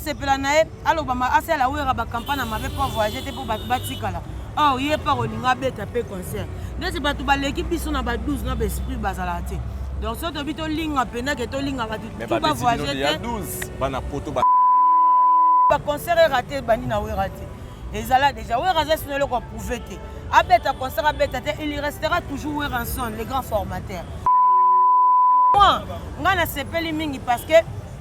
sepela na ye alobama asala wera ba campagne mabe pour voyager te pour batikala oh yé pas olinga beta pe concert ndesi bato baleki biso na ba 12 na ba esprit bazala te donc so to bito linga pena ke to linga ba tout ba voyager te ya 12 bana poto ba concert raté bani na wera te ezala déjà wera zesino le ko prouver te abeta concert abeta te il restera toujours wera ensemble les grands formateurs moi ngana sepeli mingi parce que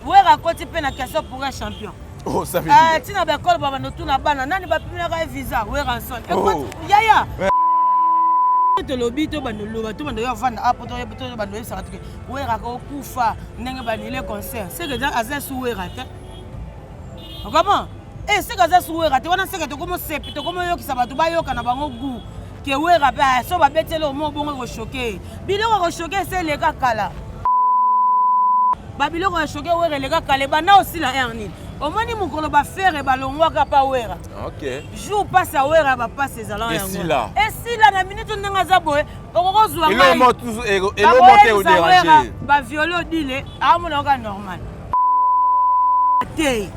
wera koti pe na question pour un champion. Oh, ça veut dire. Ah, tu n'as pas encore ba no tuna bana nani ba pimela ka visa wera ensemble. Écoute, yaya. To lobi to bando loba to bando yo vanda apo to bando ça que wera ko kufa ndenge banile concert. C'est que aza sou wera te. Comment? Eh, c'est que ça sou wera te wana c'est que to comme sepi to comme yo ki sa bato ba yo kana bango gu. Que wera ba so ba betelo mo bongo ko choquer. Biloko ko choquer c'est le kakala. Babilo ko choqué wera les gars kale bana aussi la hernie au moins ni mukolo ba faire balongwa ka pa wera OK jour passe à wera ba passe ezala yango et si la na minute ndanga za boye okoko zwa ngai elo monter au déranger ba violo dile amona ka normal te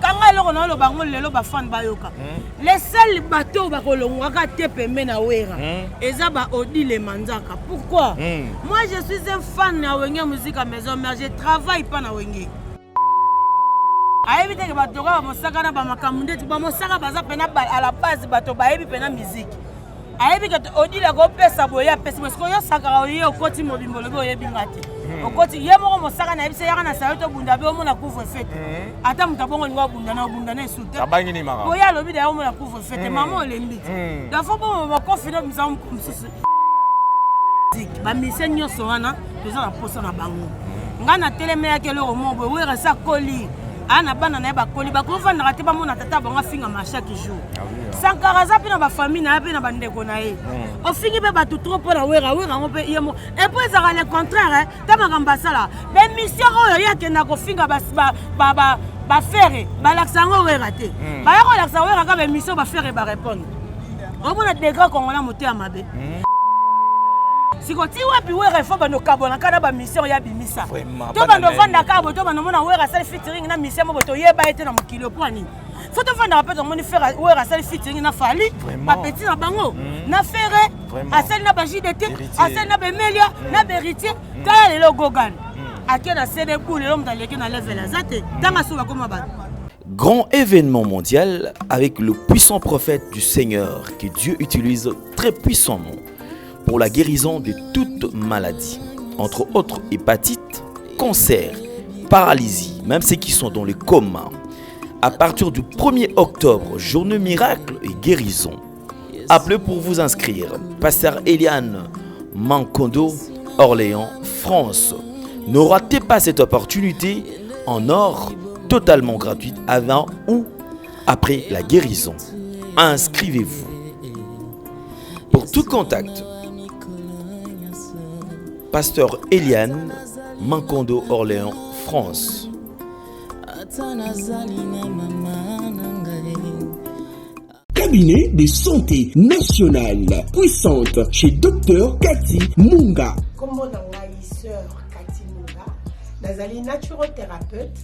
kanga loko na lo bango lelo ba fan bayoka les seuls bateaux ba kolongwa ka te pembe na wera eza ba odile manzaka pourquoi moi je suis un fan na wenge musique à maison mais je travaille pas na wenge ayebi te bato ka mosaka na ba makamunde tu ba mosaka baza pena à la base bato ba yebi pena musique ayebi que odile ko pesa boya pesa parce que yo saka yo koti mobimbo lobi oyebi ngati okoti ye moko mosaka na yebisa yaka na sayo to bunda be omona couvre fête ata mutabongo ni wa bunda na sute tabangi ni mara boya lobi da omona couvre fête maman olembi da fo bo ba confiner misa msusu ba mission nyoso wana pesa na posa na bango ngana teleme yake loro mobo wera sa koli ana bana na ba koli ba ko vanda rate ba mona tata bango finga ma chaque jour sankaraza pe na ba famille na pe na bandeko na ye o fingi be ba tout trop pour na wera ngo pe yemo et puis ça le contraire ta makamba sala be mission oyo yake na ko finga ba faire ba laksango wera te ba ya ko laksa wera ka be mission ba faire ba répondre o bona dega kongola moté amabe sikoti wapi wera fo bano kabona kana ba mission ya bimisa to bano vanda kabo to bano mona wera sel featuring na mission mo boto yeba ete na mokilo poani faut te vendre rappeler moni faire wera sel featuring na fali ba petit na bango na faire asel na ba JDT asel na be melia na beritier kala le gogan akena CD boule l'homme dans lequel na level azate tanga so ba koma ba. Grand événement mondial avec le puissant prophète du Seigneur que Dieu utilise très puissamment pour la guérison de toute maladie, entre autres hépatite, cancer, paralysie, même ceux qui sont dans le coma. À partir du 1er octobre, journée miracle et guérison. Appelez pour vous inscrire. Pasteur Eliane Mankondo, Orléans, France. Ne ratez pas cette opportunité en or totalement gratuite avant ou après la guérison. Inscrivez-vous. Pour tout contact, Pasteur Eliane Mankondo, Orléans, France. Cabinet de santé nationale puissante chez Dr Cathy Munga. Comment sœur Cathy Munga, nazali naturothérapeute,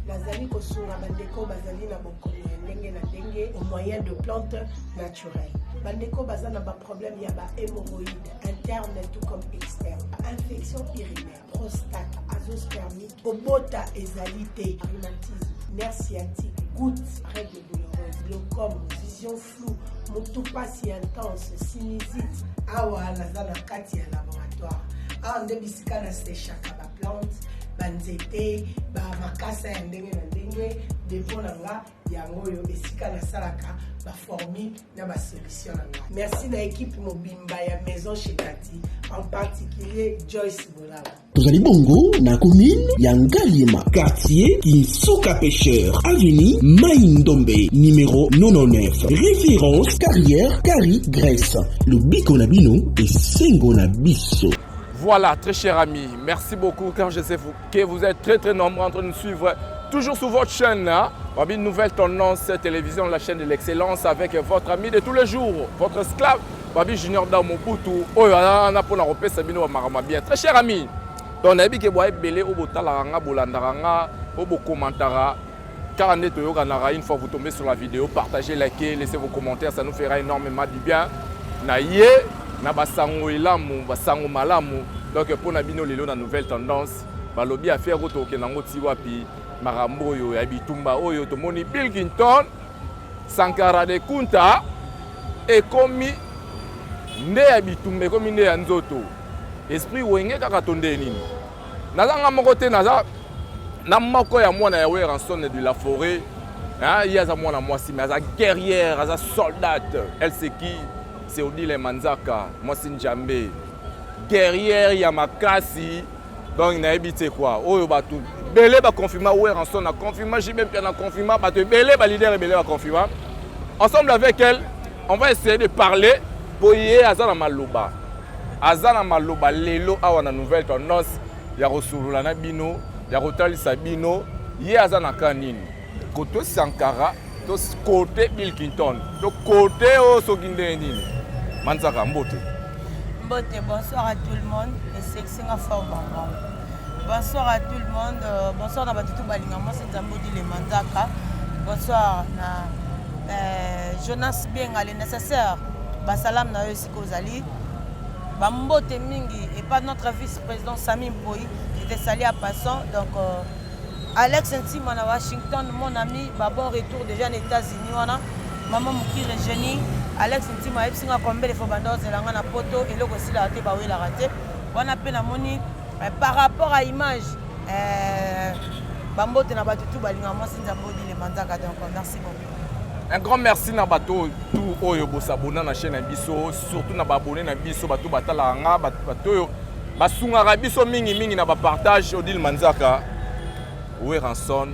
nazali kosunga bandeko bazali na bokono ndenge na ndenge au moyen de plantes naturelles. Bandeko bazana ba problème ya ba hémorroïdes interne tout comme externe, infection urinaire, prostate, azoospermie, obota ezalité, rhumatisme, nerf sciatique, gouttes, règles douloureuses, glaucome, vision floue, motopathie intense, sinusite. Awa nazana kati ya laboratoire. Awa nde bisika na séchaka ba plante, banzete, ba makasa ya ndenge na ndenge, depo na nga yango yo esika na salaka ba formule na ba solution na nga. Merci na équipe mobimba ya maison chez Cathy, en particulier Joyce Bolala. Tozali bongo na commune ya Ngaliema, quartier Kinsuka Pêcheur, avenue Maïndombe, numéro 99. Référence carrière Kari Grèce. Le biko na bino et sengo na biso. Voilà, très chers amis, merci beaucoup quand je sais que vous êtes très nombreux en train de nous suivre toujours sur votre chaîne. Une nouvelle tendance télévision, la chaîne de l'excellence avec votre ami de tous les jours, votre esclave, Babi Junior Damoputu. Très chers amis, on a dit que vous avez belé au botalaranga, bolandaranga, au commentaire. 40 Toyokanara, une fois vous tombez sur la vidéo, partagez, likez, laissez vos commentaires, ça nous fera énormément du bien. Na ye, na basango ilamu, basango malamu. Donc pour Nabino Lelo, la nouvelle tendance, balobi a faire auto ke nango tiwapi, marambo yo, yabitumba oyo, tomoni Bill Clinton, Sankara de Kunta, et komi nde yabitumba, komi nde yanzoto. Esprit wenge kaka tonde nini. Nazanga mokote naza na moko ya mwana ya Weranson de la forêt. Il y a za mwana mwasi mais za guerrière, za soldate. Elle c'est qui? C'est Odile Manzaka, mwasi Njambe. Guerrière ya makasi. Donc na ebité quoi? Oyo batu belé ba confirma Weranson na confirma, j'ai même na confirma ba belé ba leader belé ba confirma. Ensemble avec elle, on va essayer de parler pour y azana maloba. Azana maloba lelo awa na nouvelle tendance ya rosulula na bino ya rotalisa bino ye azana kanini côté Sankara to côté Bill Clinton to côté o sokinde nini Manzaka mbote bonsoir à tout le monde et c'est excellent fort bonsoir à tout le monde bonsoir na batutu balinga moi c'est Nzambodi le Manzaka bonsoir na Jonas Benga le nécessaire basalam na yo sikozali Bambote Mingi et pas notre vice-président Sami Mboui qui était sali à passant. Donc Alex Ntima à Washington, mon ami, bon retour déjà aux États-Unis. Maman Moukir Génie, Alex Ntima, il y a combien de fois de la poto et le aussi la raté, la raté. On a peine à moni par rapport à l'image. Bambote n'a pas tout balinga, moi c'est Nzambodi le Manzaka. Donc merci beaucoup. Un grand merci na bato tout oyo bosabona na chaîne biso surtout na babonné na biso bato batala nga bato basunga biso mingi na ba partage Odile Manzaka Weranson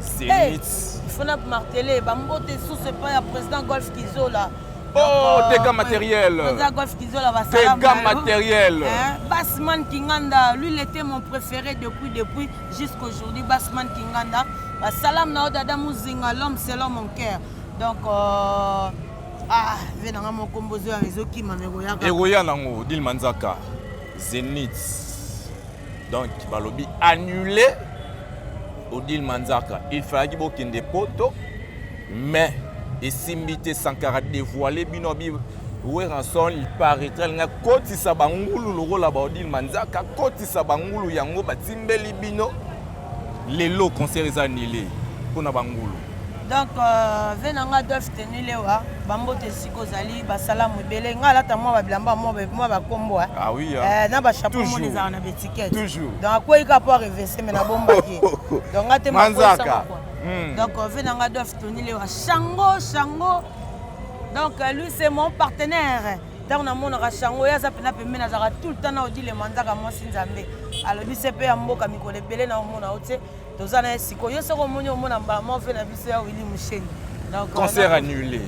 Zenith il faut na marteler bambote sous ce pas ya président Golf Kizo là oh dégâts matériels président Golf Kizo là va salam dégâts matériels Basman Kinganda lui il était mon préféré depuis jusqu'aujourd'hui Basman Kinganda salam na odada muzinga l'homme c'est l'homme mon cœur donc venanga mon kombozo ya réseau qui m'a megoyaka egoya nango Odile Manzaka Zenith donc balobi annulé Odile Manzaka il fallait qu'il bokende poto mais esimbité Sankara dévoilé binobi Weranson il paraîtrait nga kotisa bangulu lokola ba Odile Manzaka kotisa bangulu yango batimbeli bino lelo concert annulé pour na bangulu donc venanga dof tenile wa bambote sikozali basala mobele nga lata moi babilamba moi ba kombo ah oui na ba chapeau mon ezana na betiquette toujours donc quoi il pas reverser mais na bomba qui donc ngate Manzaka donc venanga dof tenile wa Shango donc lui c'est mon partenaire dans na monaka Shango ya za pena pembe na zaka tout le temps na Odile Manzaka moi Sinzambe alors lui c'est pe mboka mikole belé na mona ote tozana siko yo soko monyo mona mbama fait na biso ya Willy Musheni donc concert annulé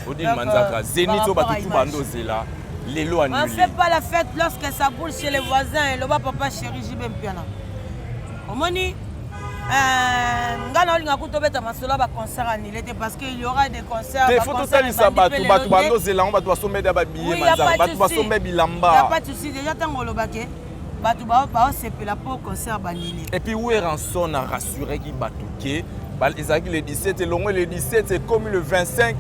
Odile Manzaka Zenith to batutu bando zela lelo annulé on fait pas la fête lorsque ça boule chez les voisins et le papa chéri jibe mpiana omoni ngana olinga kutobeta masolo ba concert annulé parce que il y aura des concerts il faut totalement ça batu bando zela on ba doit sommer da billet Manzaka batu ba sommer bilamba y a pas de souci déjà tango lobake batu ba sepela pour concert banini et puis Weranson a rassuré qui batuke ezaki le 17 et le 17 c'est comme le 25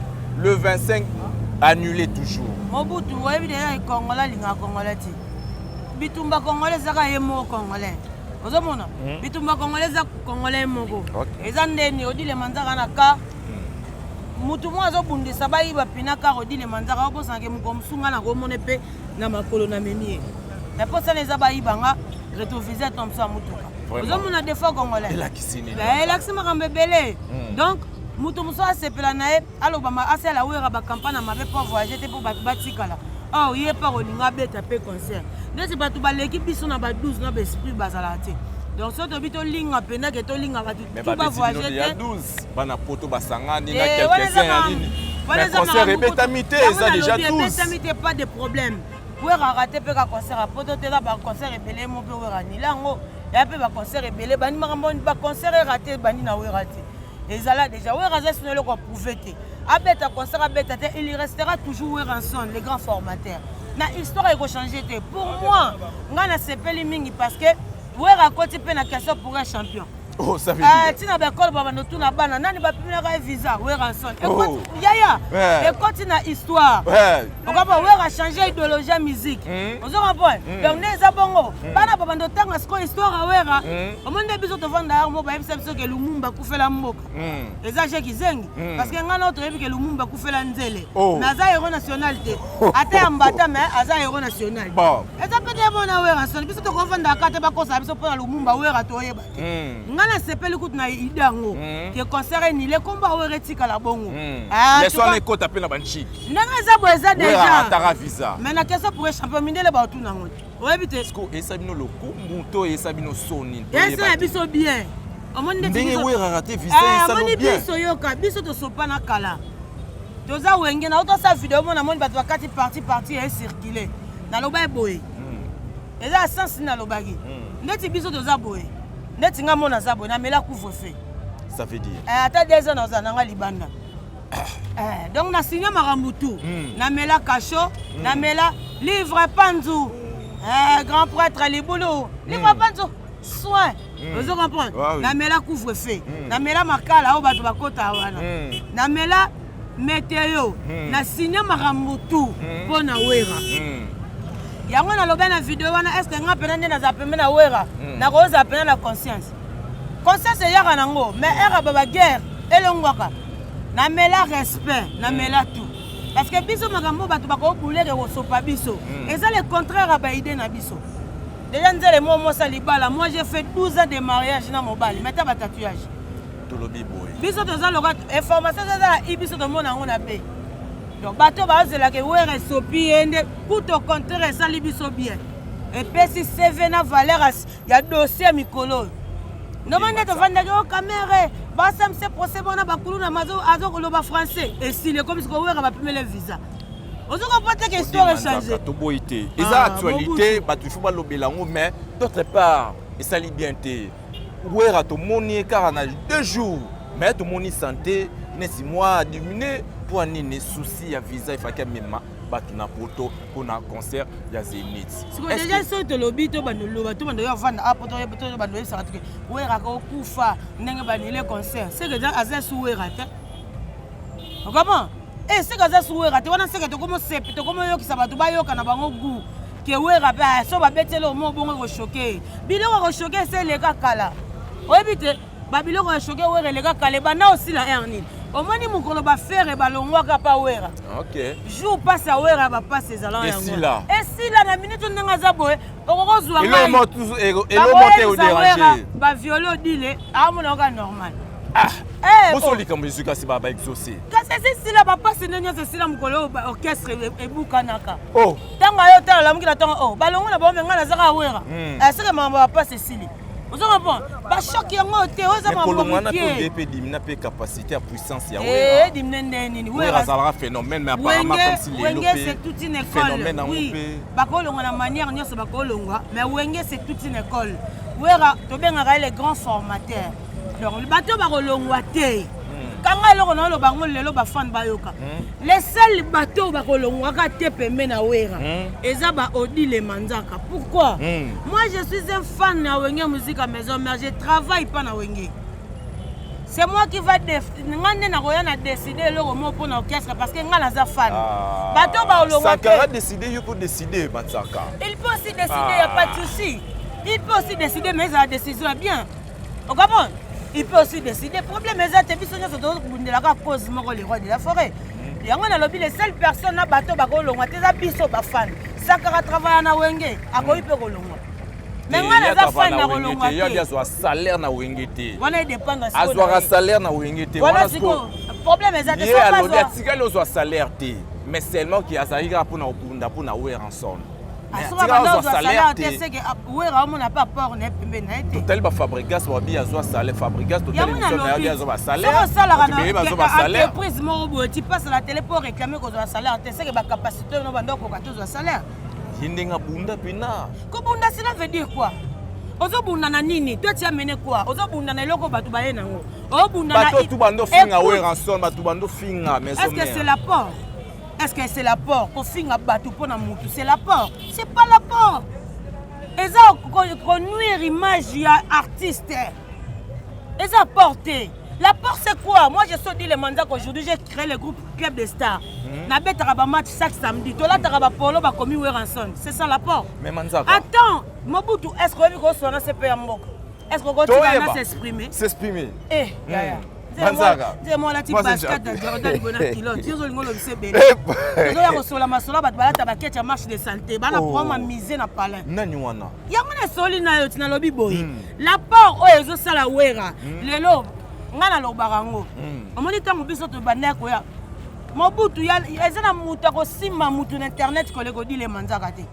annulé toujours Mobutu webi déjà Congolais linga Congolais ti bitumba Congolais zaka yemo Congolais ozomona bitumba Congolais za Congolais moko eza ndeni Odile Manzaka na ka mutu mo azobundisa bayiba pinaka Odile Manzaka obosange mukomsunga na komone pe na makolo na menie mais pour ça les abaïbanga rétroviseur tombe ça mutuka vous avez mon défaut congolais et la kisine et la kisine m'a belé donc mutu muso asepela nae alobama asala wera ba campagne mabe pour voyager te pour batikala oh yé pas olinga beta pe concert ndesi batu ba l'équipe biso na ba 12 na ba esprit bazala te donc so to bito linga pena ke to linga batu tout ba voyager te 12 bana poto basangani na quelques-uns nini mais concert et betamité ça déjà 12 betamité pas de problème wera raté pe ka concert a poto te la ba concert ebele mo pe wera ni lango ya pe ba concert ebele bani makambo ba concert raté bani na wera te ezala déjà wera za sino le ko prouver te abeta concert abeta te il restera toujours Weranson les grands formateurs na histoire eko changer te pour moi ngana sepeli mingi parce que wera koti pe na question pour un champion Oh, ça veut dire. Tina bekolo baba no tuna bana nani ba pimela ka visa Weranson. Yaya. Et continue histoire. On va Wera changer idéologie musique. On se comprend. Donc neza bongo. Bana baba ndo tanga sko histoire Wera. Au monde biso to vanda mo ba MCM que Lumumba kufela mboka. Eza je kizengi parce que ngana to yebi que Lumumba kufela nzele. Mais aza héros national te. Ata ambata mais aza héros national. Bon. Eza pete bona Weranson biso to vanda kate ba kosa biso pona Lumumba Wera to yeba. Ngana sepeli kutu na idango ke concert ni le combat Wera tika la bongo. Les soins écoute appelle la banchi. Nanga za boza déjà. Tara visa. Mais na question pour champion mindele ba tout na ngo. Oyebite. Sko esabino lokumu to esabino soni. Esa biso bien. Omoni ndenge Wera raté visa esabino bien. Biso yoka biso to sopa na kala. Toza wenge na auto sa vidéo mona moni bato bakati parti et circuler. Na loba boye. Eza sens na lobagi. Ndeti biso toza boye. Ndeti nga mona za boye na mela couvre-feu. Ça veut dire. Ata 2 ans na nga libanda. Donc na signé Marambutu, na mela Kacho, na mela livre Panzou. Grand prêtre Liboulou, livre Panzou. Soin. Vous comprenez? Na mela couvre-feu. Na mela makala o bato bakota wana. Na mela météo. Na signé Marambutu pona Wera. Yango na loba na vidéo wana est-ce que nga pena na zapeme na Wera? Na ko zapena na conscience. Conscience yaka nango, mais era baba guerre elongwaka. Na mela respect, na mela tout. Parce que biso makambo bato bako boulere ko sopa biso. Et ça le contraire à baïdé na biso. Déjà nzele mo salibala, moi j'ai fait 12 ans de mariage na mobile, meta ba tatouage. To lobi boy. Biso toza loka information ça la biso to mona ngona be. Donc bato ba zela ke Wera sopi ende pour au contraire ça libiso bien. Et puis si CV na valeur ya dossier mikolo. Non mais tu vas dire caméra, bah ça me c'est procès bon na bakulu na mazo azo koloba français et si le comme ce que Wera va primer le visa. On se comprend que histoire est changée. To boité. Et ça actualité, bah tu faut pas lobelango mais d'autre part, et ça li bien té. Wera to moni car en 2 jours, mais to moni santé, ne 6 mois diminué pour un souci ya visa il faut que même na poto pour un concert ya Zénith. Parce que déjà so to lobby to bandolo to bandolo ya vanda apo to bandolo ça que Wera ko kufa ndenge banile concert. C'est que déjà aza sou Wera ta. Comment? Et c'est que aza sou Wera te wana c'est que to comme sepi to comme yo ki sabato ba yo kana bango gu ke Wera ba so ba betelo mo bongo ko choquer. Biloko ko choquer c'est le kakala. Oyebite ba biloko ko choquer Wera le kakala bana aussi la ernine. Au moins, nous va faire et ballon pas Wera. Ok. Jour passe à Wera, va passer ses allants. Et si là. Et si là, la minute où nous avons boé, on va jouer. Et l'homme monte au déranger. Va violer au dîner, à mon organe normal. Ah. Moi, je suis comme musique, c'est pas exaucé. C'est si là, papa, c'est c'est si là, mon collègue orchestre et boukanaka. Oh. Tant que tu as l'homme qui attend, oh, ballon, on a bon, mais on a Zara Wera. Est-ce que maman va passer si là? Vous comprenez? Pas choc qui est mort, tu es aux amours. Mais pour le capacité à puissance, il y a Wera. Ça phénomène, mais apparemment comme si les Wenge c'est toute une école. Oui. Bakolo on a manière on se bakolo mais Wenge c'est toute une école. Wera to benga les grands formateurs. Donc le bateau bakolongwa te. Kanga loko na lo bango lelo ba fan bayoka. Les seuls bateaux bakolongwa ka te pembe na Wera. Eza ba Odi le Manzaka. Pourquoi? Moi je suis un fan na Wenge musique à maison mais je travaille pas na Wenge. C'est moi qui va décider le roman pour l'orchestre parce que je suis fan. Sankara décider, il peut décider, Matsaka. Il peut aussi décider, il n'y a pas de souci. Il peut aussi décider, mais la décision est bien. Vous comprenez? Il peut aussi décider. Le problème est que la cause les rois de la forêt. Il y a les seules personnes qui bateau sont fan. Sankara travaille à Wenge, à Koïpe. Mais moi, les enfants na rolonga. Il y a des salaires na Wengete. On est dépendant. Azwa salaire na Wengete. Voilà ce problème est que ça passe. Il y a des salaire té, mais seulement qui a ça pour na opunda pour na Weranson. Azwa salaire té c'est que Wera on n'a pas peur ne pembe na été. Total ba Fabrigas wa bi azwa salaire Fabrigas total il azwa salaire. Salaire. Entreprise mo tu passes à la télé pour réclamer qu'on doit salaire, c'est que ba capacité no bando ko ka salaire. Hindenga bunda pina. Kobunda cela veut dire quoi? Ozo bunda na nini? Toi tu as mené quoi? Ozo bunda na eloko batu baye nango. O bunda na batu bando finga Weranson batu bando finga mais est-ce que c'est l'apport? Est-ce que c'est l'apport? Ko finga batu pona mutu, c'est l'apport. C'est pas l'apport. Eza ko nuire image ya artiste. Et ça porté. L'apport c'est quoi? Moi je suis dit le mandat qu'aujourd'hui j'ai créé le groupe Club des Stars. Na bête à match chaque samedi. Tola taraba polo ba commis Weranson. C'est ça l'apport. Mais Manzaka. Attends, Mobutu, est-ce que vous avez ce pays en Mok? Est-ce que vous avez s'exprimer? S'exprimer. Eh, Manzaka. Dis-moi la petite basket de Jordan Bonakilo. Tu as le c'est bébé. Tu as reçu la masola ba balata ba ketcha marche de santé. Ba na prendre miser na palais. Nani wana. Ya mona soli na yo tina lobi boy. L'apport o ezo sala wera. Lelo ngana lo barango. Omoni tango biso to bana ko ya. Mobutu ya ezana mutu ko simba mutu na internet ko le ko di le Manzaka te.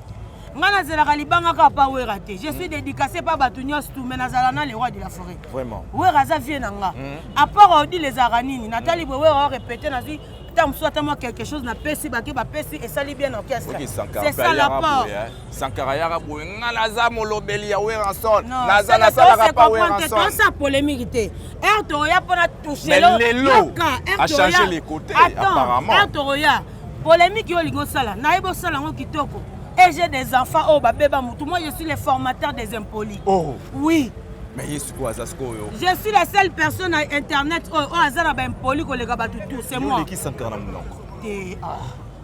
Ngana zelaka libanga ka pa wera te. Je suis dédicacé par Batunios tout mais nazalana le roi de la forêt. Vraiment. Wera za vie nanga. À part on dit les aranini, Nathalie Wera répéter na dit tant soit moi quelque chose na pesi ba ke ba pesi et ça li bien orchestre. C'est ça l'apport. Sankara yara boye ngana za molobeli ya Weranson. Nazala sala pa Weranson. C'est ça polémique te. Ertoya pona toucher l'eau. A changé les côtés apparemment. Ertoya polémique yo lingo sala. Na ebo sala ngo kitoko. Et j'ai des enfants oh ba beba mutu. Moi je suis le formateur des impolis. Oh. Oui. Mais yesu quoi ça yo. Je suis la seule personne à internet oh azana ba impoli ko le gabatu tout c'est moi. Qui Sankara mulongo.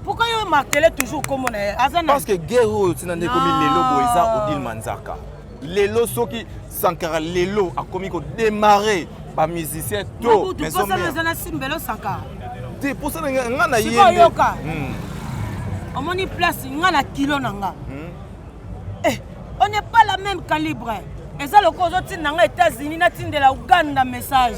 Pourquoi yo martelé toujours comme on est azana? Parce que guerre tinande komi lelo boiza Odile Manzaka. Lelo soki Sankara lelo a komi ko démarrer ba musicien to mais ça na simbelo Sankara. Te pour ça ngana yende. On m'a dit place, on a kilo nanga. Eh, on n'est pas la même calibre. Et ça le cause aux États-Unis, na de la Ouganda message.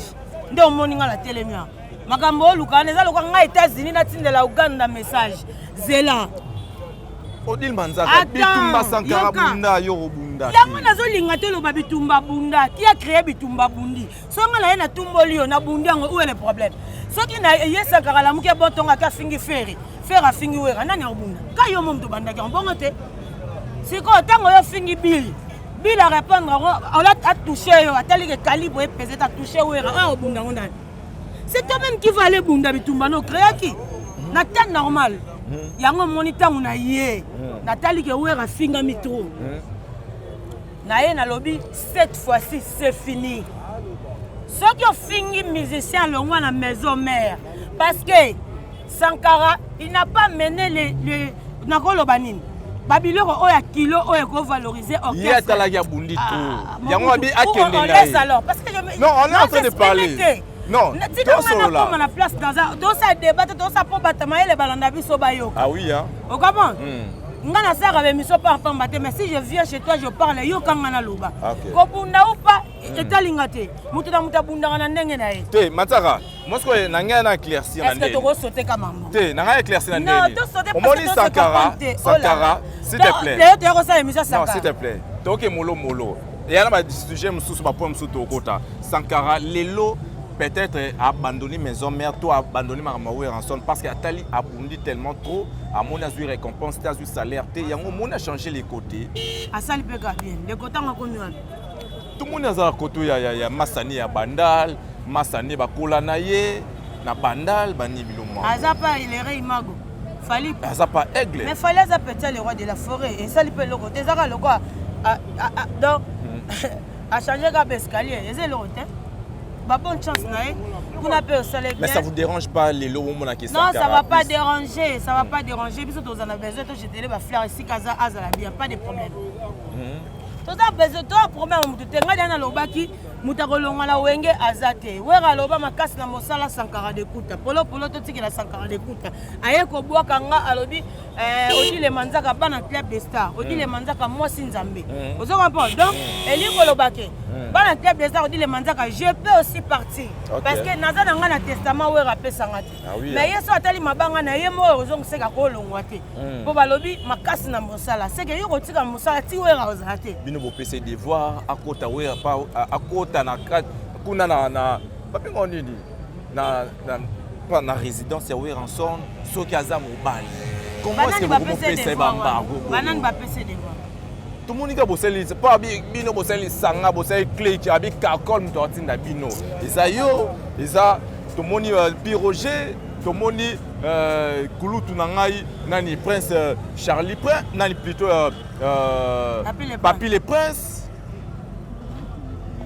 De on m'a la télé mia. Magambo luka, les aloko nga États-Unis na de la Ouganda message. Zela. Odile Manzaka, bitumba Sankara bunda yo bunda. Ya mwana zo lingato lo bitumba bunda. Qui a créé bitumba bundi? So nga na tumboli yo na bundi ngo où est le problème? Ce qui na Sankara la muke botonga ka fingi feri. Faire a fingi wera nani obunda ka yo mom to bandaki on bongo te siko tango yo fingi Bill a répondre on a touché yo atali que calibre pesé ta touché wera a obunda ngondani c'est toi même qui va aller bunda bitumba no créa qui na temps normal yango moniteur on a yé natali que wera finga mitro na ye na lobby cette fois-ci c'est fini ceux qui ont fingi musicien le roi na maison mère parce que Sankara, il n'a pas mené les Nakolo Banin. Babiloko oya kilo oya ko valoriser orchestre. Il y a talaga bundi tout. Yango abi akende on laisse alors parce que je non, on est en train de parler. Non, dans solo là. On a place dans ça débat dans ça pour batama les balanda biso bayo. Ah oui hein. Vous comprenez? Ngana ça avec miso pas pambaté mais si je viens chez toi je parle yo kangana loba. Ko bunda ou pas etalingate. Mutu na muta bunda na ndenge na ye. Te Manzaka, moi ce que nanga na éclaircir na ndenge. Est-ce que tu vas sauter comme maman? Te nanga éclaircir na ndenge. Non, tu sauter parce que Sankara, s'il te plaît. Non, s'il te plaît. Toke molo. Et y a un sujet mususu ba point mususu kota. Sankara lelo peut-être abandonner maison mère, toi abandonner ma Weranson parce qu'Atali a bondi tellement trop, à mon avis récompense, à salaire, et on a changé les côtés. À ça, il peut bien. Les côtés ont connu. Tout le monde a un côté, il y a Massani à Bandal, Massani à Kolanaye, na Bandal, Bani Biloma. Azapa, il est réimago. Fallait. Azapa, aigle. Mais fallait zapper le roi de la forêt. Et ça, il peut le côté. Ça, le quoi? Donc, à changer d'escalier. Et c'est le côté. Bonne chance, mais ça vous dérange pas les lots où on a question? Non, ça va pas déranger, ça va pas déranger. Parce que tu as besoin de jeter les fleurs ici, Kaza, il n'y a pas de problème. Tu as besoin de problème, tu as besoin de l'obaki, Mutakolonga la wenge azate. Wera loba makasi na mosala Sankara de Kuta. Polo to tiki la Sankara de Kuta. Aye ko bwa kanga alobi Odile Manzaka bana club des stars. Odile Manzaka moi Sinzambe. Vous comprenez? Donc elingo lobake. Bana club des stars Odile Manzaka, je peux aussi partir parce que naza nanga na testament wera pesa ngati. Mais yeso atali mabanga na yemo ozong seka ko longwa te. Po balobi makasi na mosala. C'est que yoko tika mosala ti wera ozate. Bino bo pese devoir akota wera pa akota na kuna na papingo nini na résidence ya Weranson soki aza mobali. Comment est-ce que vous pese bambago? Banani ba pese devoir. Tout le monde a bossé, c'est pas bino bossé sanga bossé clé qui a bien calcul muto atinda bino. Isayo, isa tout le monde piroger, tout le monde kulutu nangai nani prince Charlie Prince, nani plutôt Papy le prince.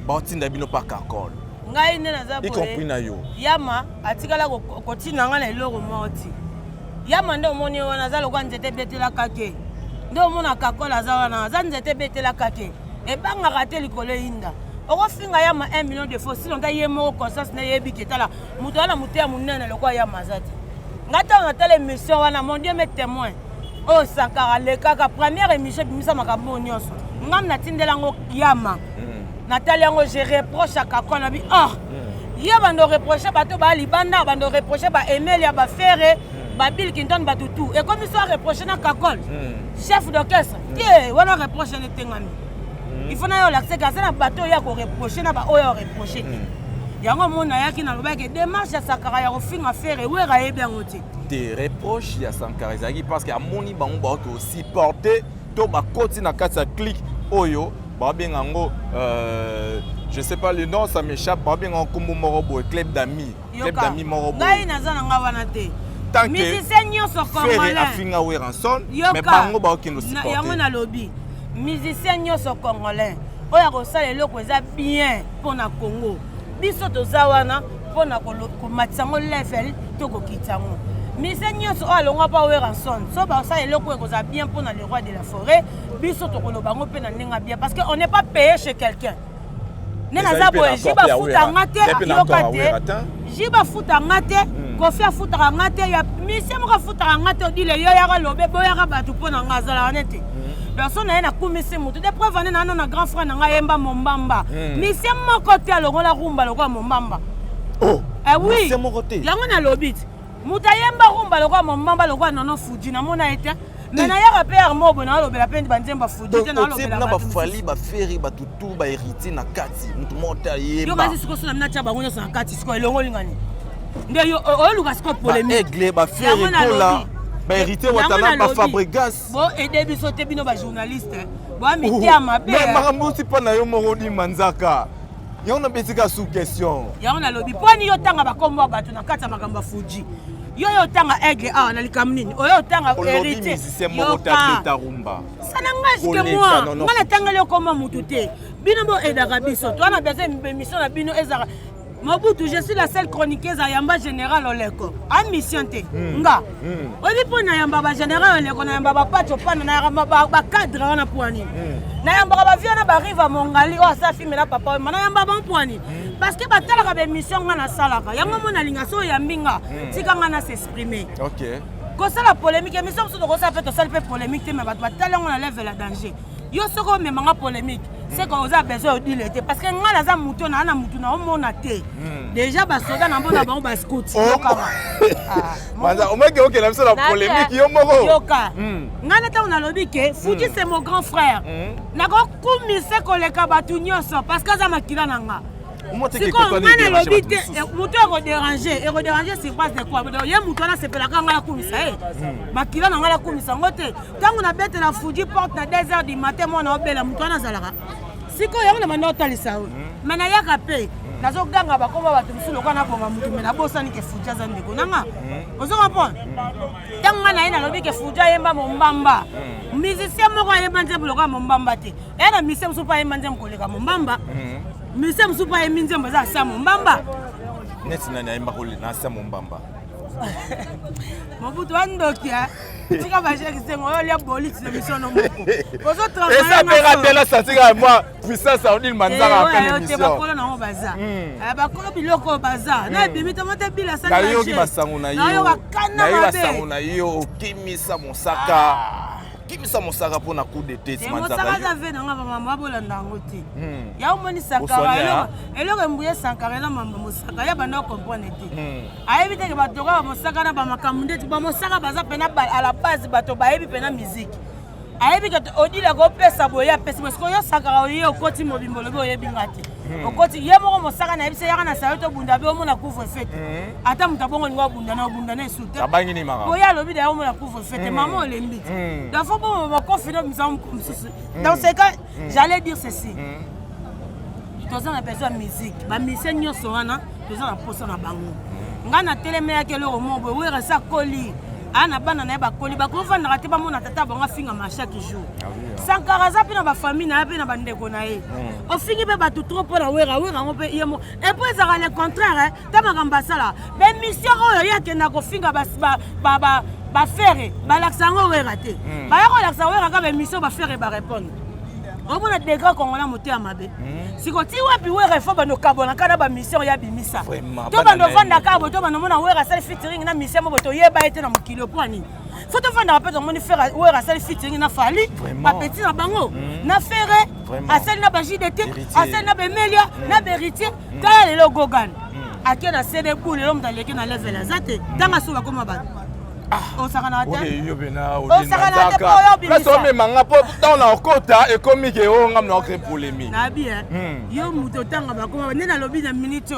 Batinda bino pas calcul. ngai nde naza y compris na yo yama atikala kotina nga na eloko moti yama nde omoni wana aza lokwa nzete betelaka ke nde omona kakola aza wana aza nzete betelaka ke ebangaka te likolo eyinda okofinga yama 1 million de fois silonga ye moko conscience na yebi ke tala moto wana moteya monene lokwa yama aza te ngai ntango natala émission wana mon dieu me témoin oyo Sankara lekaka première émission bimisa makambo nyonso ngam natindela yango yama natali yango je reproche à kakola bi ya bando reprocher bato ba libanda bando reprocher ba Emelia ba Ferre ba Bill Clinton ba tutu et comme ça reprocher na kakol chef d'orchestre qui wana reprocher ne tengami il faut na yo l'accès ka na bato ya ko reprocher na ba oyo reprocher yango mona yaki na lobaki démarche ya Sankara ya kofinga Ferre wera yebi yango te des reproches ya Sankara ezaki parce que amoni bango ba to supporter to ba koti na kati ya clique oyo ba bengango je sais pas le nom ça m'échappe ba bengango kombo morobo club d'amis morobo ngai naza na nga wana te tant que musicien nyonso congolais afinga weranson mais bango ba okino supporter yango na lobby musicien nyonso congolais oya kosala eloko eza bien mpona Congo biso toza wana mpona komatisa ngo level to kokita ngo musicien nyonso oyo alongwa mpa weranson so basala eloko ekozala bien mpona le roi de la forêt biso tokoloba ngo mpe na ndenge bien parce que on n'est pas payé chez quelqu'un nenaza boye jiba futanga te yoka te jiba futanga te kofi afutaka nga te ya musicien moko afutaka nga te odile yo yaka lobe boyaka bato mpo na nga azala wana te personne na ye nakumisi motu de preuve ane nano na grand frère na nga yemba mombamba musicien moko te alongola rumba lokola mombamba oui yango nalobi te moto ayemba rumba lokola mombamba lokola nono fuji namona ye te mais nayaka mpe armobo nalobela mpe banzemba fuji te nalobela na bafali baferi batutu baheritier na kati motu moko te ayemba yo kasi sikoyo sona mina tia bango nyonso na kati sikoyo elongolingani nde yo oyoluka sikoyo polémique aigle baferi kola baheritier watala bafabregas bo ede biso te bino bajournaliste boamitiya mabe makambo osi mpo na yo moko odima nzaka yango nabetika sous question yango nalobi mponi yo tanga bakombo ya bato na kati ya makambo ya fuji yo tanga aigle awa na likambo nini oyo tanga héritier sana nga sike moi nga natangeli okoma motu te bino bo edaka biso toana besoin émission na bino ezaka Mobutu, je suis la seule chroniqueuse à Yamba Général Oleko. A mission te. Nga. Obi po na Yamba Général Oleko na Yamba pacho pana na Yamba ba cadre wana poani. Na Yamba ba viana ba riva mongali o sa filme na papa na Yamba ba poani. Parce que batala ka be mission nga na salaka. Yango mona linga so yambinga. Tika nga na s'exprimer. OK. Ko sala polémique émission so ko sa fait to sala pe polémique te mais batala nga na lève la danger. Yo soko me manga polémique. C'est qu'on a besoin de dire parce que nga naza mutu na ana mutu na omona te déjà ba soda na mbona ba ba scout yoka maza o meke OK la biso la polémique yo moko yoka nga na ta on a lobi ke Fuji c'est mon grand frère na ko kumise koleka batu nyonso parce que za makila nanga c'est comme nga na lobi te mutu ko déranger c'est pas de quoi ye mutu na sepela kanga ya kumisa makila nanga la kumisa ngote tango na bete la Fuji porte na 2h du matin moi na obela mutu na zalaka siko yango na manda otalisa o mana yaka pe nazoganga bakoma bato misulo kana bonga mutu mena bosani ke Fuji za ndeko nanga ozo comprendre tango na ina lobi ke Fuji yemba mombamba musicien moko yemba nzembo loka mombamba te na musicien musu pa yemba nzembo koleka mombamba musicien musu pa yemba nzembo za sa mombamba neti nani yemba koleka na sa mombamba Mobutu andokia tika bajeki sengo yo lia bolite na mission no moko ozo travailler et ça me rappelle la satika moi puissance on dit manzaka kana mission te bakolo na baza bakolo biloko baza na bimita mote bila sana na yo ki basango na yo na yo basango na yo okimisa mosaka kimisa mosaka pour na coup de tête manzaka mosaka za na nga mama bolanda ngo te ya omoni Sankara eloko mbuye Sankara na mama mosaka ya bana comprendre te ayebi te ke bato ka mosaka na ba makambo ndeti ba mosaka baza pena à la base bato bayebi pena musique ayebi ke odila ko pesa boya pesa parce que yo Sankara yo okoti mobimbo lobi oyebi ngati okoti ye moko mosaka na yebisa yaka na sayo to bunda be omona couvre fête ata mutabongo ni wa bunda na esute abangi ni maka boya lobi da omona couvre fête maman olembi da faut bon ma confiner misam comme ceci dans ce cas j'allais dire ceci tous on a besoin de musique ba musicien nyonso wana tous on a posa na bango nga na teleme ya kelo mo boye wera sa koli ana bana na bakoli bakovanda te bamona tata bango finga ma chaque jour Sankara za pe na ba famille na pe na bandeko na ye o fingi be batu trop pour wera ngo pe yemo et puis ça le contraire ta makamba sala be mission oyo yake na ko finga ba faire ba laksango wera te ba ya ko laksa wera ka be mission ba faire ba répondre o bona dégâts kongola moté ya mabe siko ti wapi wera fo ba no kabona kana ba mission ya bimisa to ba no vanda kabo to ba no mona wera sala featuring na mission mo to yeba ete na mokilo poani faut te vendre rappel on faire wera sala featuring na fali ba petit na bango na faire asali na ba JDT asali na bemelia na beritier kala lelo gogan akena sede boule lo mdaleke na level azate tanga so ba koma ba on sakana te yo bena o sakana te parce que manga po dans la kota et comme que on ngam na créer polémique na bien yo muto tanga ba koma ne na lobby na minute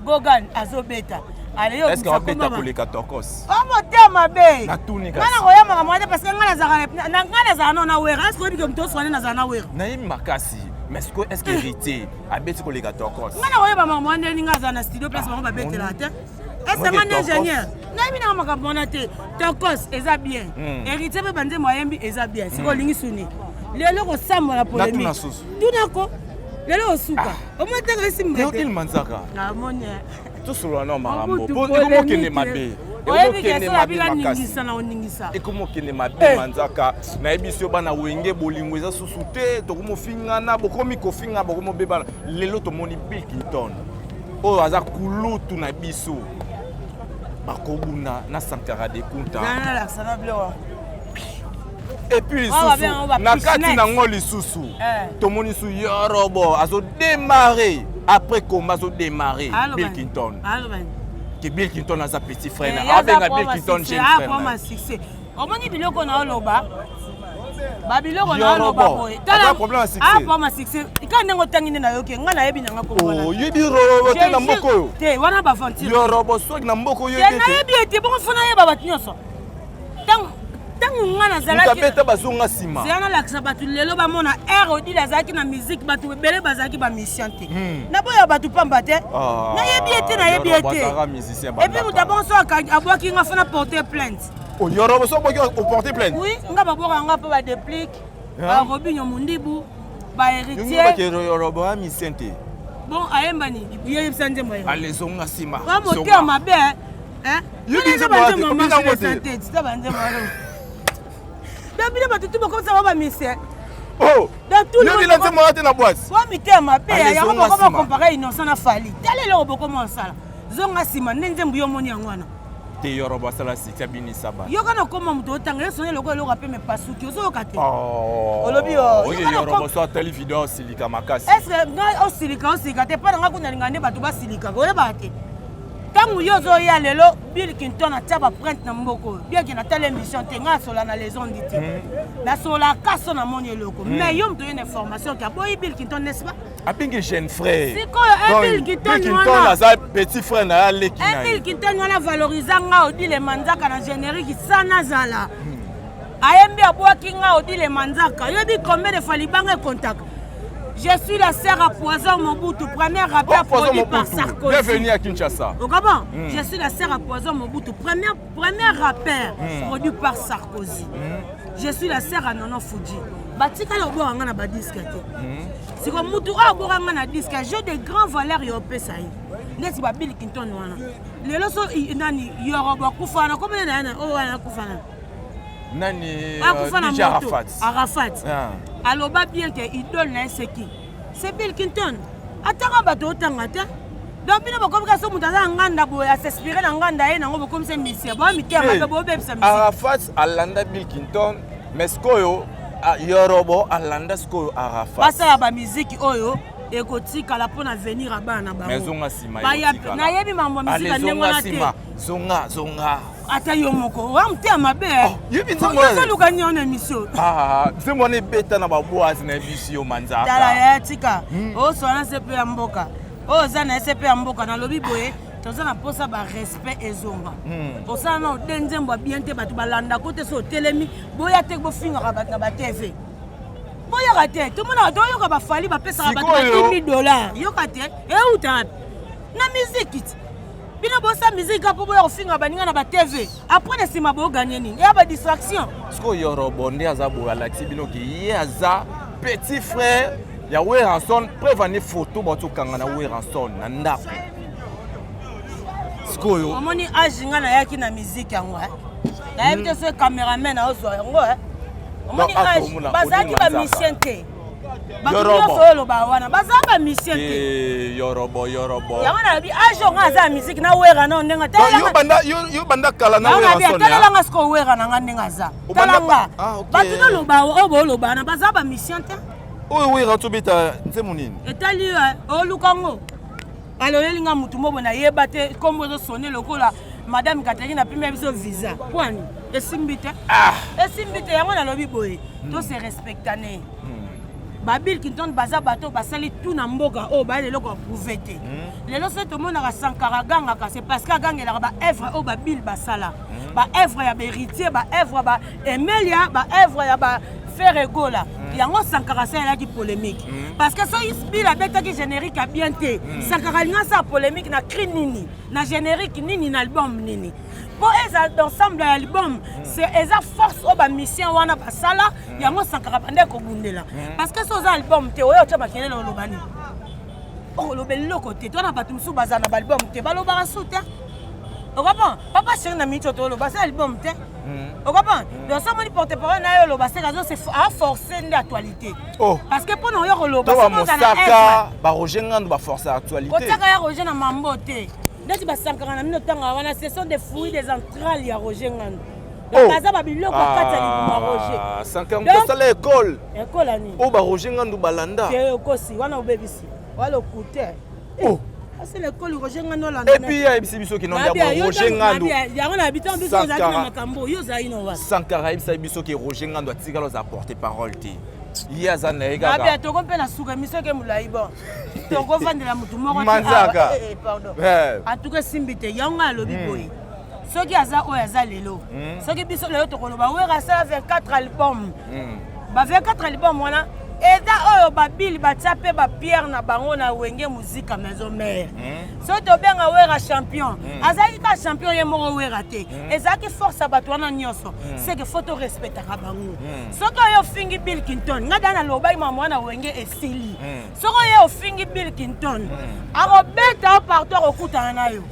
gogan azobeta est-ce qu'on va beta pour les katokos comment te mabe na tuni ka ngana ko yama ngama parce que ngana zakana na ngana zakana na wera est-ce que mto so na zakana wera na yim makasi mais est-ce que hérité abeti ko les katokos ngana ko yama ngama ndeni ngaza na studio place bango ba betela te est-ce que mon ingénieur na bina makambo na te tokos eza bien hérité pe bande moyembi eza bien siko lingi suni lelo ko sambo la polémique tunako lelo osuka o moteka isimba il manzaka na monia tout sur le nom marambo comment kene mabe comment kene mabe manzaka na ebisio bana wenge bolingo eza susu te tokomo fingana bokomi kofinga bokomo bebana lelo to moni Bill Clinton o aza kulutu na biso bakobuna na Sankara de Kunta na la sana blewa et puis lisusu na kati na ngo lisusu tomoni su yorobo azo démarrer après comment azo démarrer Bill Clinton que Bill Clinton a sa petit frère avec Bill Clinton jeune frère pour ma succès au moni biloko na oloba ba biloko na oloba boy tala problème à succès pour ma succès ka nengo tangine na yoke ngana yebi nanga ko ngana oh yebi robo te na mboko yo te wana ba fanti yorobo so na mboko yo te na yebi ete bon fona yeba batinyoso tangu ngana zalaki mutabeta bazonga sima zana laksa batu lelo ba mona air odi la zaki na musique batu bele bazaki ba mission te na boya batu pamba te na yebi ete et puis mutabon so abwaki nga fana porter plainte o yorobo so boki o porter plainte oui nga ba boka nga pa ba déplique ba robinyo mundibu ba héritier que yorobo a mission te bon ayembani yeye sanje moyo allez zonga sima ba moteur mabe yebi nze mo santé tu ba nze moyo Dabile batutu bako ça va misser. Oh. Dans tout le monde. Nze mo ate na boîte. Wa mite ma pe ya ko ko comparer innocent na fali. Tale le oboko mo sala. Zonga sima nenze mbuyo moni yangwana. Te yoroba sala sita bini saba. Yo kana koma muto tanga yo sonye loko loko pe me pasuki ozo kate. Oh. Olobi yo. Oye yoroba so tele video silika makasi. Est-ce nga o silika te pa nga kuna ngande batu ba silika ko yeba te. Tangu yo zo ya lelo Bill Clinton a taba print na mboko bien que na telle émission te nga sola na les ondes dit na sola kaso na moni loko mais yo me donne une information que boy Bill Clinton n'est-ce pas a pingue jeune frère c'est quoi Bill Clinton na sa petit frère na leki na Bill Clinton wana valoriser nga odi le manzaka na générique sana zala ayembi abwaki nga odi le manzaka yo bi combien de fois libanga contact. Je suis la sœur à Poison Mobutu, premier rappeur produit par Sarkozy. Bienvenue à Kinshasa. Au Gabon, je suis la sœur à Poison Mobutu, premier rappeur produit par Sarkozy. Je suis la sœur à Nono Fuji. Batika le bois ngana ba disque. C'est comme Mutu a bois ngana disque, j'ai de grandes valeurs yo pesa yi. Neti ba Bill Clinton wana. Le loso nani yoroba kufana combien na o wana kufana. Nani DJ Arafat. Aloba bien que idole na seki. C'est Bill Clinton. Atanga bato tanga ta. Donc bino bako ka so mutaza nganda boya s'inspirer na nganda ye nango comme c'est monsieur. Ba mi tema ka bo bebisa monsieur. Arafat alanda Bill Clinton, mais skoyo yorobo alanda skoyo Arafat. Basa ba musique oyo ekotika la pona venir aba na ba. Maison asima. Na yebi mambo musique ndengo na te. Zonga. Ata yo moko wa mte mabe yebi nzemo ça luka ni on émission nzemo ne beta na ba boaz na émission manzaka tala ya tika o so na CP ya mboka o za na CP ya mboka na lobi boye toza na posa ba respect ezonga o sa na denzembo bien te batu balanda kote so telemi boya te bo finga ka batu na ba TV boya ka te tout monde do yo ka ba fali ba pesa ka batu $10,000 yo ka te e uta na musique Bino bosa musique pour boya ofinga baninga na ba TV. Après ne sima bo gagner nini. Il y a ba distraction. Siko Yorobo ndi azabu Alexis bino ki yaza petit frère ya Weranson prévenir photo boto kanga na Weranson na ndako. Siko yo. Omoni ajinga na yaki na musique yango. Na yebite so cameraman na ozo yango. Omoni age bazaki ba mission te. Yorobo bazaba mission te. Yorobo. Yango na bi ajo nga za musique na wera na ndenga tala. Yo banda kala na wera son. Tala nga sko wera na ndenga za. Tala nga. Batu no loba obo loba na bazaba mission te. Oyo wera to bita nzemu nini? Etali o lukango. Aloleli nga mutu mobo na yeba te kombo zo sonner lokola Madame Catherine a pu même son visa. Kwani? Esimbite. Esimbite yango na lobi boye. To se respectane. Babil Kinton baza bato basali tout na mboka o ba lelo ko prouver. Lelo se to mona ka Sankara ganga ka c'est parce que ganga la ba œuvre o babil basala. Ba œuvre ya héritier, ba œuvre ba Emelia, ba œuvre ya ba Ferregola. Yango Sankara ça la qui polémique. Parce que ça il a bête qui générique a bien té. Sankara nga ça polémique na cri nini, na générique nini na album nini. Pour l'ensemble de l'album, c'est la force de la mission wana basala yango Sankara bande ko bundela. Parce que ce album te oyo tama kele lo lobani. Oh lo bello côté, toi na pas tout sou bazana album te balo ba soute. O comprend? Papa chéri na mi choto lo ba album te. O comprend? Donc ça moni porte-parole na yo lo ba c'est à forcer l'actualité. Parce que pour nous yo lo ba ça ba Roger Ngando ba forcer l'actualité. Ko taka ya Roger na mambo te. Ce sont des fruits des entrailles ya Roger Ngando. Baza ba biloko kata libuma Roger. Sankara ko sala école. École ani. O ba Roger Ngando balanda. Ke kosi wana obebisi. Wala okuté. C'est l'école Roger Ngando landa. Et puis il y a biso ki non ya Roger Ngando. Ya on habitant biso za na makambo yo za ino wa. Sankara biso ki Roger Ngando atikala za porter parole te. Yaza na ega. Abia to ko pena suka miso ke mulai bon. To ko vandela mutu moko. Manzaka. Pardon. En tout cas simbite yanga lobi boy. Soki aza o aza lelo. Soki biso lelo to ko loba wera ça 24 albums. Ba 24 albums wana eza oyo babil batsape ba Pierre na bango na wenge musique maison mère. So to benga wera champion. Azaki ka champion ye moko wera te. Ezaki force bato wana nyonso. C'est que faut to respecter ka bango. Soko yo fingi Bill Clinton ngada na lobai mama wana wenge esili. Soko yo fingi Bill Clinton. Aro beta partout okuta na yo.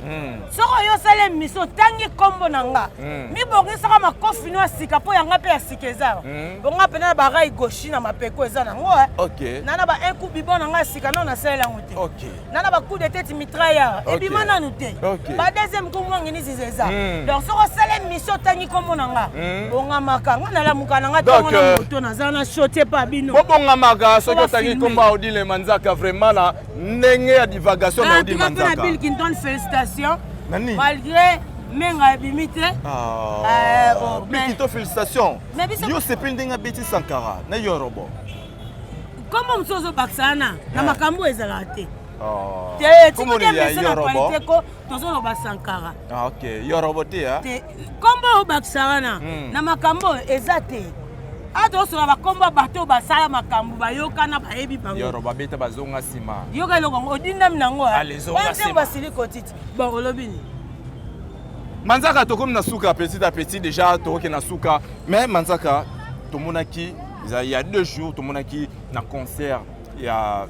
Soko yo sale miso tangi kombo nanga. Mi bongisa ka makofi no sika po yanga pe ya sikeza. Bonga pena ba rai gauche na mapeko ezana. Ok. Nana ba un coup bibon nga sika non na sala ngote. Ok. Nana ba coup de tête mitrailleur et bima na nuté. Ba deuxième coup ngoni ni zeza. Donc so sala mission tangi comme nga. Bonga maka nga na la mukana nga tongo na moto na zana shoté pa bino. Bonga maka so tangi comme Odile Manzaka vraiment la ndenge ya divagation na Odile Manzaka. Bill Clinton félicitations. Malgré menga bimite. Bill Clinton félicitations. Yo c'est plus ndenge beti Sankara na Yorobo. Comment msozo baksana na makambo ezala te. Comment il y a Yorobo ko tozo ba Sankara. OK, Yorobo te ha. Kombo baksana na makambo ezate. Ato so ba kombo bato basala makambo bayoka na baebi bango. Yoroba beta bazonga sima. Yoka loko odinda minango. Allez-y sima. Basili kotiti. Bon olobini. Manzaka to comme na suka petit à petit déjà to ke na suka mais Manzaka to monaki il y a 2 jours, tout le monde qui na concert, il y a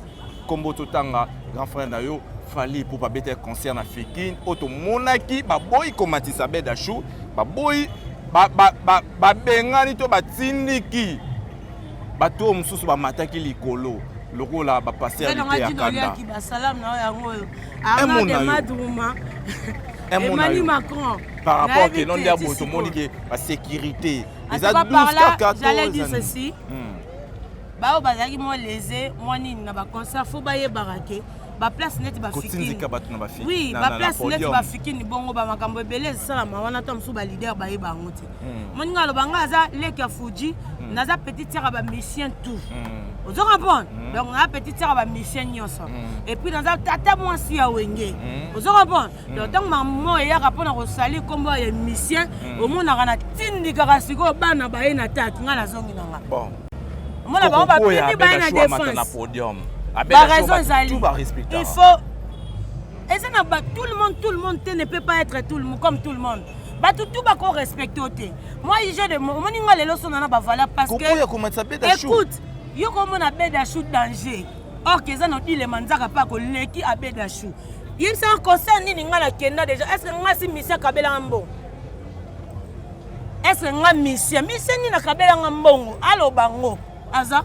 Kombo Totanga, grand frère Nayo, Fali pour pas bêter concert na Fikine, auto monaki, ba boy komati sabe dachou, ba boy ba bengani to ba tindiki, ba to mususu ba mataki likolo, loko la ba passer à l'État. Salam na yango. Arna de Madouma. Emmanuel Macron. Par rapport à non dia boto moniki la sécurité. Ils ont 12 j'allais dire ceci. Ba bazaki mo lésé, moi ni na ba concert faut ba ye barake. Ba place net ba fikini. Oui, ba place net ba fikini bongo ba makambo belé sala ma wana tom sou ba leader ba ye ba ngoti. Moni ngalo banga za leka Fuji, naza petite sœur ba mission tout. Vous comprenez? Donc na petite sœur ba mission nyonso. Et puis dans tata moi si ya wenge. Vous comprenez? Donc tant maman ya rapona ko sali kombo ya mission, au monde na tindi kaka siko bana ba ye na tatu ngala zongi nanga. Bon. Moi là ba bibi ba na défense. La raison Zali. Il faut Et ça, tout le monde ne peut pas être tout le monde, comme tout le monde. Tout va qu'on respecte. Moi, j'ai des moments où les leçons n'ont pas valeur parce que. Écoute, il y a comme un bédachou danger. Or, que ça nous dit les manzaka pas que l'équipe a bédachou. Il y a un concert ni la kenda déjà. Est-ce que moi si Michel Kabela Ambo? Est-ce que moi Michel ni na Kabela Ambo? Allo bango. Aza.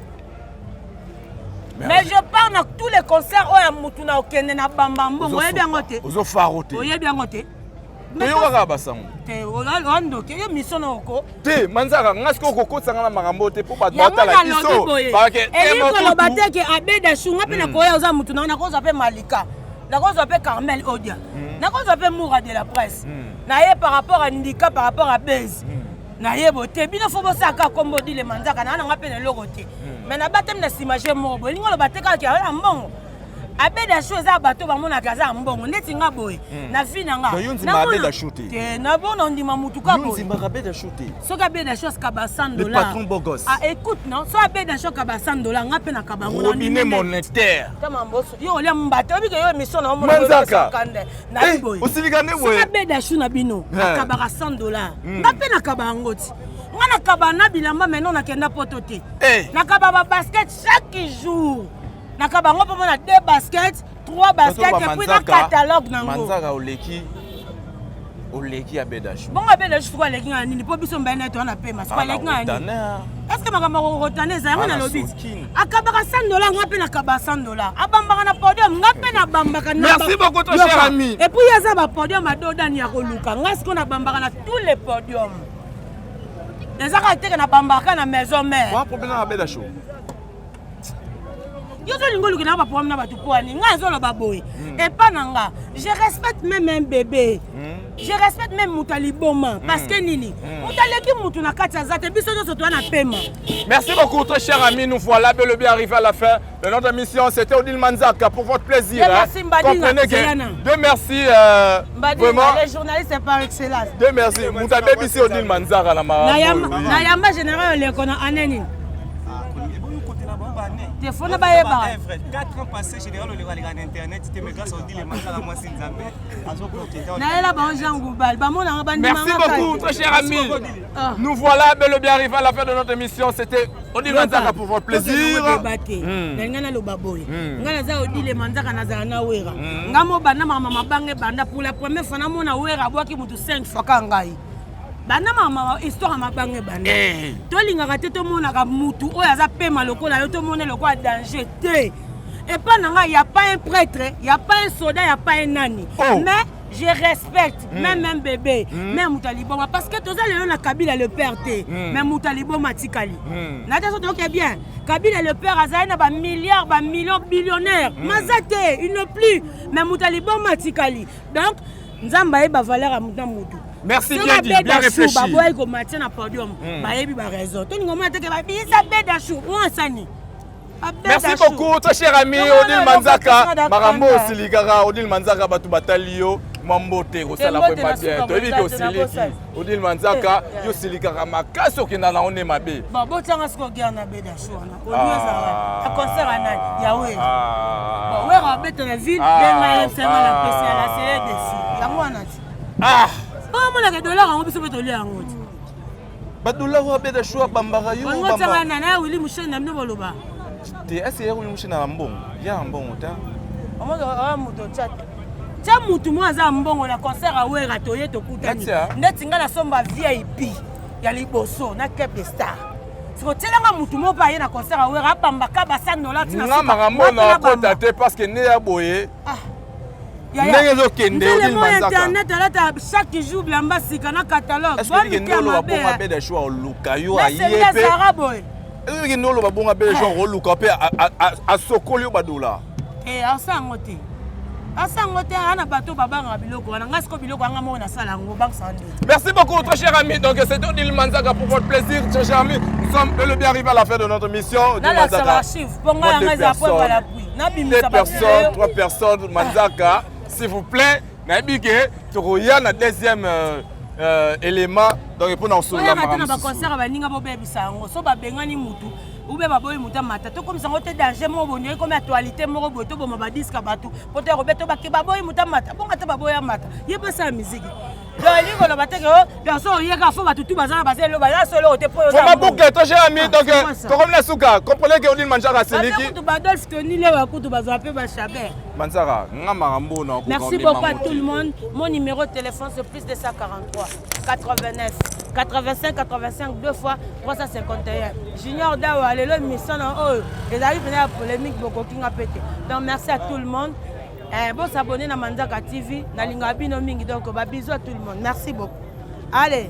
Mais je parle dans tous les concerts où il y a Moutouna au Kenya na Bambambo. Vous voyez bien côté. Vous avez faroté. Vous voyez bien côté. Mais vous avez pas ça. Te Orlando, que yo mission na oko. Te manzaka ngasko koko sanga na marambo te pour battre la biso. Parce que et ko lo bateke abeda shunga pe na koya oza Moutouna na ko zape Malika. Na ko zape Carmel Odia. Na ko zape Moura de la presse. Na ye par rapport à Ndika par rapport à Bez. Na ye bote bino fo bosaka kombo di le manzaka na nga pe na lokote. Mais na batem na simaje mobo lingo lo bateka ki ala mbongo. Abeda choza bato ba mona kaza mbongo neti nga boye na fi na nga na abeda shooter te na bona ndima mutuka boye yunzi ma abeda shooter so ka abeda chose ka ba $100 le patron bogos ah écoute non so abeda chose ka ba $100 nga pe na ka ba ngona robinet monétaire tama mboso yo le mbato biko yo mission na mo manzaka na boye osilikane boye so abeda chou na bino ka ba $100 nga pe na ka ba ngoti nga na ka ba na bilamba maintenant na kenda potote na ka ba basket chaque jour. Nakabango pour moi 2 baskets, 3 baskets et puis un catalogue nango. Manzaka oleki abedashu. Bon abedashu quoi leki ngani ni po biso mbene to na pema. Quoi leki ngani? Est-ce que makamba ko rotane za ngana lobi? Akabaka $100 ngape na kaba $100. Abambaka na podium ngape na bambaka na. Merci beaucoup ton cher ami. Et puis yaza ba podium adoda ni akoluka. Ngasko na bambaka na tous les podiums. Les arrêtés na bambaka na maison mère. Quoi problème na abedashu? Yo zo lingo lukina ba problème na batu poani nga zo lo baboy et pas nanga je respecte même un bébé je respecte même Moutaliboma parce que nini Moutaleki Moutou na kati azate biso zo to na pema. Merci beaucoup très cher ami, nous voilà bel et bien arrivé à la fin de notre émission. C'était Odile Manzaka pour votre plaisir. Merci comprenez que deux merci vraiment les journalistes par excellence. Deux merci Moutabebi c'est Odile Manzaka na marambo. Na yamba général le kona aneni. Téléphone ba yeba. 4 ans passés général le regarder en internet, c'était me grâce à Odile Manzaka moi Sinzambe. Azo protéger. Na ela ba Jean Goubal, ba mona ba ndima. Merci beaucoup très cher ami. Nous voilà bel et bien arrivé à la fin de notre émission. C'était Odile Manzaka pour votre plaisir. Ngana lo baboy. Ngana za Odile Manzaka na za na wera. Ngamo bana mama bange banda pour la première fois na mona wera boaki mutu 5 fois kangai. Bana mama histoire mabange bana to linga te to mona ka mutu oyo aza pema lokola yo to mona lokola danger te et pas nanga y a pas un prêtre y a pas un soldat y a pas un nani mais je respecte même un bébé même Moutaliboma parce que tous les na Kabila le père te même Moutaliboma tikali na te so OK bien Kabila le père azali na ba milliards ba millions billionnaires mazate il ne plus même Moutaliboma tikali donc nzamba e ba valeur à mutu. Merci bien dit, bien réfléchi. Merci beaucoup, très cher ami Odile Manzaka. Marambo Siligara, Odile Manzaka batu batalio, Mambote, Rosala Pemba bien. Tu vis aussi Odile Manzaka, yo Siligara makaso qui n'a la on est mabé. Bon, bon tiens à ce qu'on gagne à Bédachou. Au lieu à concert à Nai, Yahweh. Bon, ouais, on bête la ville, ben c'est la PC à la CE dessus. Yahweh nati. Ah. Comment la dollar on peut se mettre au lieu en route. Badula wa Bédachou bambara yo. On va tiens na Willy Mouchen na mboloba. Te essayer Willy Mouchen na mbongo. Ya mbongo ta. On va muto chat. Tia mutu mo aza mbongo na concert a wera toye to kutani. Ndeti nga na somba VIP ya liboso na Cape de Star. Siko telanga mutu mo pa ye na concert a wera pamba ka ba $100 tina. Nga marambo na kota te parce que ne ya boye. Ndenge zo kende Odile Manzaka. Internet alata chaque jour blamba sika na catalogue. Est-ce que ndolo ba bonga be de choix luka yo ayepe. C'est arabe. Est-ce que ndolo ba bonga be de choix luka pe a sokoli badola. Asangote. Asangote ana bato babanga biloko wana ngasko biloko anga mona sala ngo bank sande. Merci beaucoup très cher ami. Donc c'est Odile Manzaka pour votre plaisir très cher ami. Nous sommes le bien arrivé à la fin de notre mission. Odile Manzaka. Deux personnes, 3 personnes Manzaka. S'il vous plaît, Naibike, tu reviens la deuxième élément donc pour nous soulever na concert baninga bobebisa yango so babengani mutu ube baboyi muta mata to comme ça ngote danger mo bonye comme actualité mo boto bo ma disque bato poto robeto ba ke baboyi muta mata bonga ta baboyi mata yeba sa musique donc lingo na bateke perso yeka fo batutu bazana bazelo bala solo te po faut ma boucle très cher ami donc comme la souka comprenez que on manjara seliki to badolf toni le wa kutu bazape ba chaber Mansara ngama rambo na merci beaucoup à tout le monde. Mon numéro de téléphone c'est plus de 143 89 85 85 2 fois 351. Junior Dawa lelo mission oh les amis venaient à polémique beaucoup qui a pété. Donc merci à tout le monde. Bon s'abonner à Manzaka TV, na linga bino mingi donc bisous à tout le monde. Merci beaucoup. Allez.